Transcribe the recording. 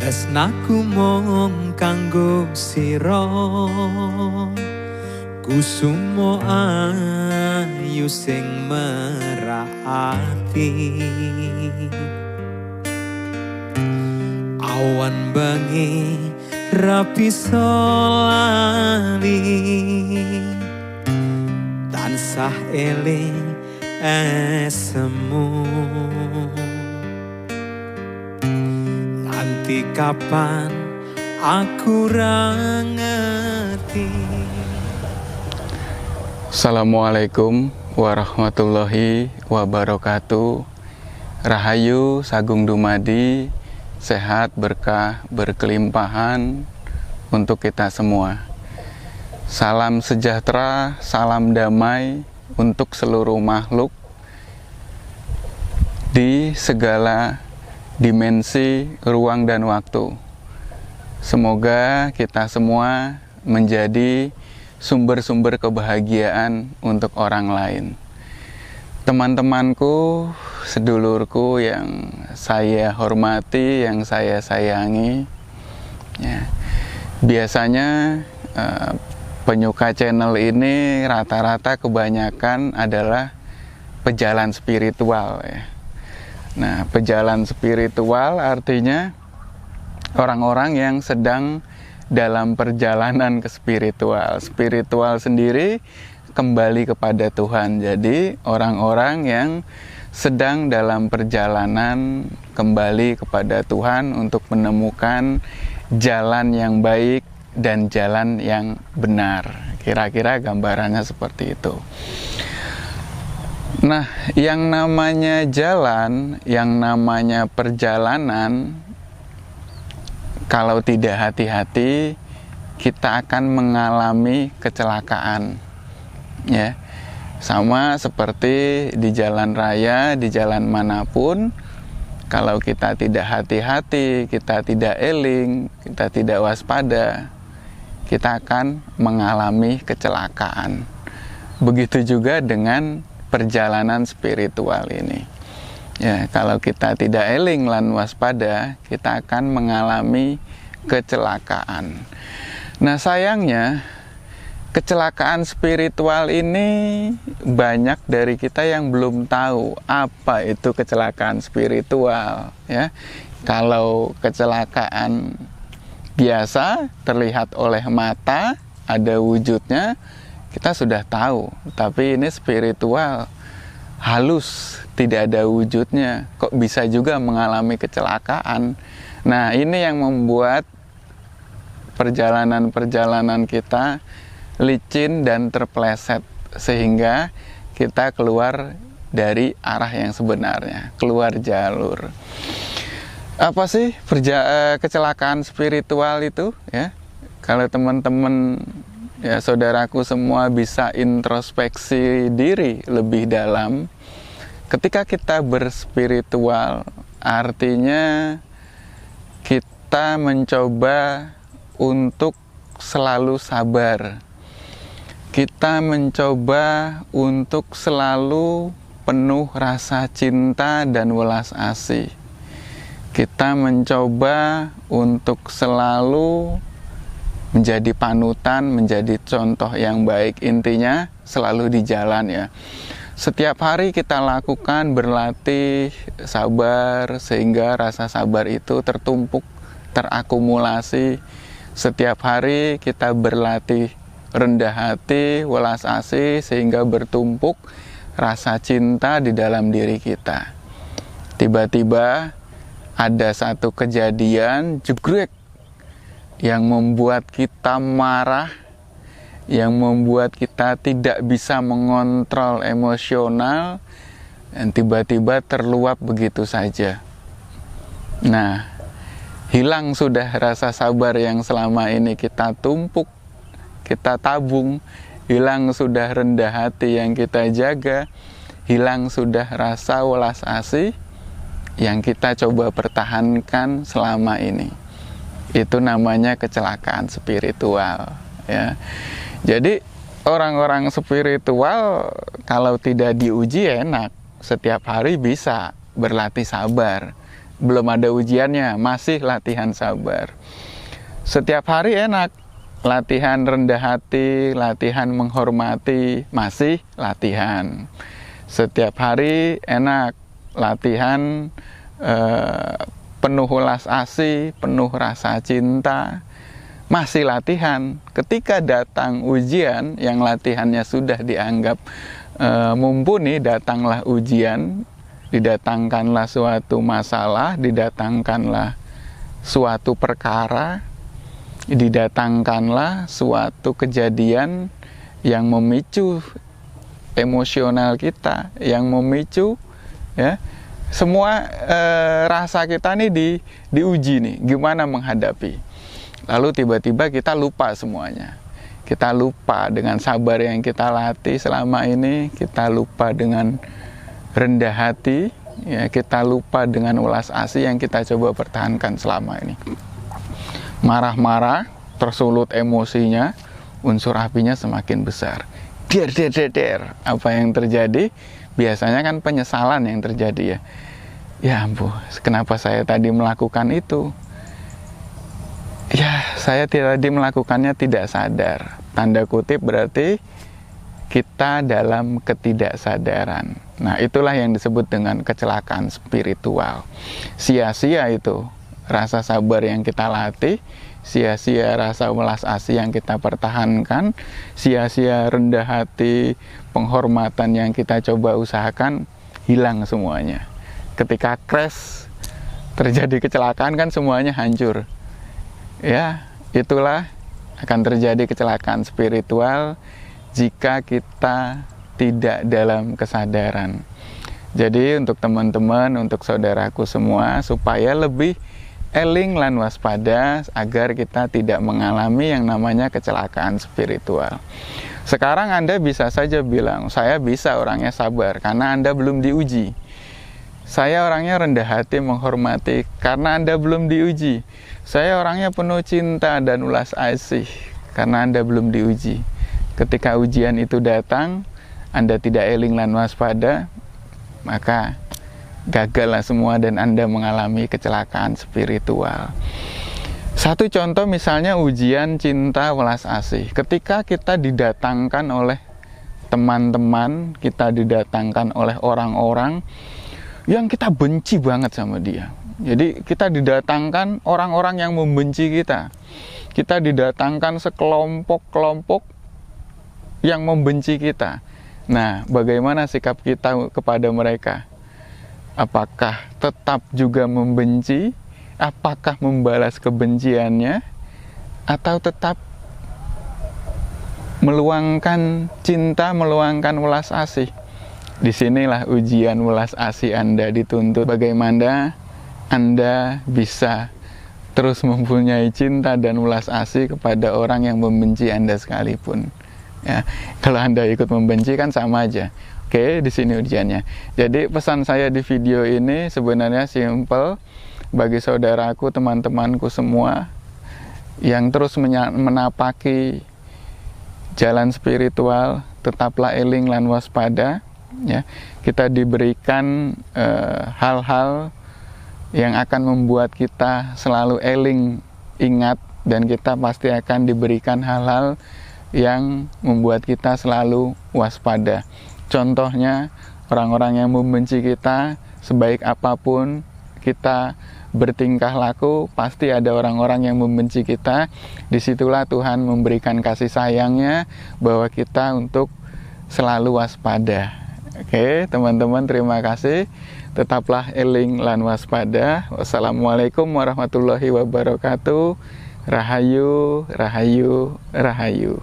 Tresnaku mung kanggo sira, kusumo ayu sing merahati. Awan bengi rapi solali, tansah eling esemu. Nganti kapan aku ra ngerti. Assalamualaikum warahmatullahi wabarakatuh. Rahayu sagung dumadi, sehat berkah berkelimpahan untuk kita semua. Salam sejahtera, salam damai untuk seluruh makhluk di segala dimensi, ruang dan waktu. Semoga kita semua menjadi sumber-sumber kebahagiaan untuk orang lain. Teman-temanku, sedulurku yang saya hormati, yang saya sayangi, ya, biasanya penyuka channel ini rata-rata kebanyakan adalah pejalan spiritual, ya. Nah, pejalan spiritual artinya orang-orang yang sedang dalam perjalanan ke spiritual. Spiritual sendiri kembali kepada Tuhan. Jadi, orang-orang yang sedang dalam perjalanan kembali kepada Tuhan untuk menemukan jalan yang baik dan jalan yang benar. Kira-kira gambarannya seperti itu. Nah, yang namanya jalan, yang namanya perjalanan, kalau tidak hati-hati, kita akan mengalami kecelakaan. Ya, sama seperti di jalan raya, di jalan manapun, kalau kita tidak hati-hati, kita tidak eling, kita tidak waspada, kita akan mengalami kecelakaan. Begitu juga dengan perjalanan spiritual ini. Ya, kalau kita tidak eling lan waspada, kita akan mengalami kecelakaan. Nah, sayangnya kecelakaan spiritual ini banyak dari kita yang belum tahu apa itu kecelakaan spiritual, ya. Kalau kecelakaan biasa terlihat oleh mata, ada wujudnya, kita sudah tahu, tapi ini spiritual, halus, tidak ada wujudnya, kok bisa juga mengalami kecelakaan. Nah, ini yang membuat perjalanan-perjalanan kita licin dan terpeleset, sehingga kita keluar dari arah yang sebenarnya, keluar jalur. Apa sih kecelakaan spiritual itu? Ya, kalau teman-teman, ya, saudaraku semua bisa introspeksi diri lebih dalam. Ketika kita berspiritual, artinya kita mencoba untuk selalu sabar. Kita mencoba untuk selalu penuh rasa cinta dan welas asih. Kita mencoba untuk selalu menjadi panutan, menjadi contoh yang baik. Intinya selalu di jalan, ya. Setiap hari kita lakukan berlatih sabar, sehingga rasa sabar itu tertumpuk, terakumulasi. Setiap hari kita berlatih rendah hati, welas asih, sehingga bertumpuk rasa cinta di dalam diri kita. Tiba-tiba ada satu kejadian jegrek yang membuat kita marah, yang membuat kita tidak bisa mengontrol emosional, dan tiba-tiba terluap begitu saja. Nah, hilang sudah rasa sabar yang selama ini kita tumpuk, kita tabung, hilang sudah rendah hati yang kita jaga, hilang sudah rasa welas asih yang kita coba pertahankan selama ini. Itu namanya kecelakaan spiritual, ya. Jadi orang-orang spiritual kalau tidak diuji enak, setiap hari bisa berlatih sabar. belum ada ujiannya, masih latihan sabar. Setiap hari enak, latihan rendah hati, latihan menghormati, masih latihan. Setiap hari enak, latihan penuh welas asih, penuh rasa cinta, masih latihan. Ketika datang ujian yang latihannya sudah dianggap mumpuni, datanglah ujian, didatangkanlah suatu masalah, didatangkanlah suatu perkara, didatangkanlah suatu kejadian yang memicu emosional kita, yang memicu ya semua rasa kita nih diuji nih, gimana menghadapi. Lalu tiba-tiba kita lupa semuanya. Kita lupa dengan sabar yang kita latih selama ini, kita lupa dengan rendah hati, ya, kita lupa dengan welas asih yang kita coba pertahankan selama ini. Marah-marah, tersulut emosinya, unsur apinya semakin besar. Der. Apa yang terjadi? Biasanya kan penyesalan yang terjadi ya. Ya ampun, kenapa saya tadi melakukan itu? Ya, saya tadi melakukannya tidak sadar. Tanda kutip berarti kita dalam ketidaksadaran. Nah, itulah yang disebut dengan kecelakaan spiritual. Sia-sia itu rasa sabar yang kita latih, sia-sia rasa welas asih yang kita pertahankan, sia-sia rendah hati, penghormatan yang kita coba usahakan, hilang semuanya. Ketika crash, terjadi kecelakaan kan semuanya hancur. Ya, itulah akan terjadi kecelakaan spiritual jika kita tidak dalam kesadaran. Jadi untuk teman-teman, untuk saudaraku semua, supaya lebih eling lan waspada agar kita tidak mengalami yang namanya kecelakaan spiritual. Sekarang Anda bisa saja bilang, saya bisa orangnya sabar karena Anda belum diuji. Saya orangnya rendah hati menghormati karena Anda belum diuji. Saya orangnya penuh cinta dan ulas asih karena Anda belum diuji. Ketika ujian itu datang, Anda tidak eling lan waspada, maka gagallah semua dan Anda mengalami kecelakaan spiritual. Satu contoh misalnya ujian cinta welas asih. Ketika kita didatangkan oleh teman-teman, kita didatangkan oleh orang-orang yang kita benci banget sama dia. Jadi kita didatangkan orang-orang yang membenci kita. Kita didatangkan sekelompok-kelompok yang membenci kita. Nah, bagaimana sikap kita kepada mereka? Apakah tetap juga membenci? Apakah membalas kebenciannya? Atau tetap meluangkan cinta, meluangkan welas asih? Disinilah ujian welas asih Anda dituntut. Bagaimana Anda bisa terus mempunyai cinta dan welas asih kepada orang yang membenci Anda sekalipun. Ya, kalau Anda ikut membenci kan sama aja. Oke, di sini ujiannya. Jadi pesan saya di video ini sebenarnya simple bagi saudaraku, teman-temanku semua yang terus menapaki jalan spiritual, tetaplah eling lan waspada. Ya, kita diberikan hal-hal yang akan membuat kita selalu eling, ingat, dan kita pasti akan diberikan hal-hal yang membuat kita selalu waspada. Contohnya, orang-orang yang membenci kita, sebaik apapun kita bertingkah laku, pasti ada orang-orang yang membenci kita. Disitulah Tuhan memberikan kasih sayangnya bahwa kita untuk selalu waspada. Oke, teman-teman, terima kasih. Tetaplah eling lan waspada. Wassalamualaikum warahmatullahi wabarakatuh. Rahayu, rahayu, rahayu.